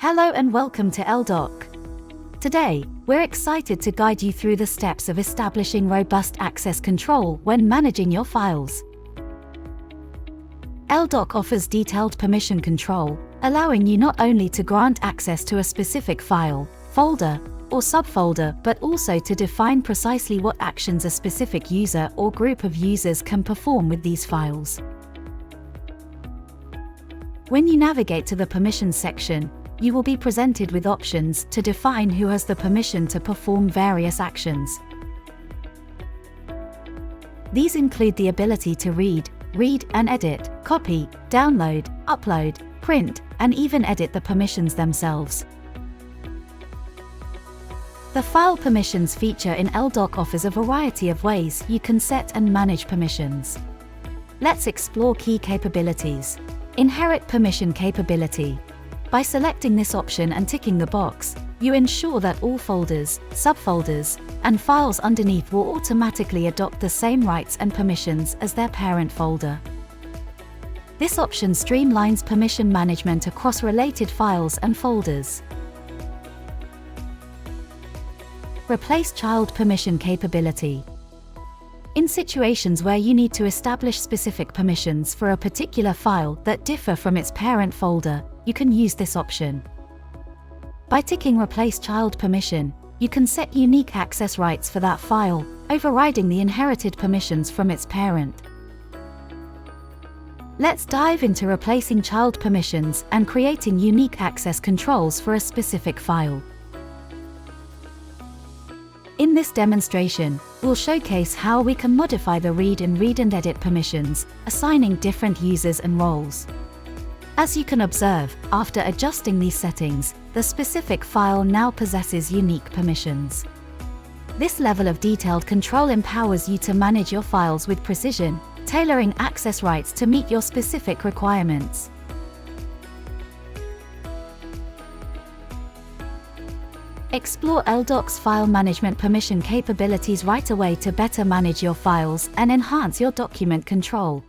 Hello and welcome to elDoc. Today, we're excited to guide you through the steps of establishing robust access control when managing your files. elDoc offers detailed permission control, allowing you not only to grant access to a specific file, folder, or subfolder, but also to define precisely what actions a specific user or group of users can perform with these files. When you navigate to the Permissions section, you will be presented with options to define who has the permission to perform various actions. These include the ability to read and edit, copy, download, upload, print, and even edit the permissions themselves. The File Permissions feature in elDoc offers a variety of ways you can set and manage permissions. Let's explore key capabilities. Inherit permission capability. By selecting this option and ticking the box, you ensure that all folders, subfolders, and files underneath will automatically adopt the same rights and permissions as their parent folder. This option streamlines permission management across related files and folders. Replace child permission capability. In situations where you need to establish specific permissions for a particular file that differ from its parent folder, you can use this option. By ticking Replace Child Permission, you can set unique access rights for that file, overriding the inherited permissions from its parent. Let's dive into replacing child permissions and creating unique access controls for a specific file. In this demonstration, we'll showcase how we can modify the read and edit permissions, assigning different users and roles. As you can observe, after adjusting these settings, the specific file now possesses unique permissions. This level of detailed control empowers you to manage your files with precision, tailoring access rights to meet your specific requirements. Explore elDoc's file management permission capabilities right away to better manage your files and enhance your document control.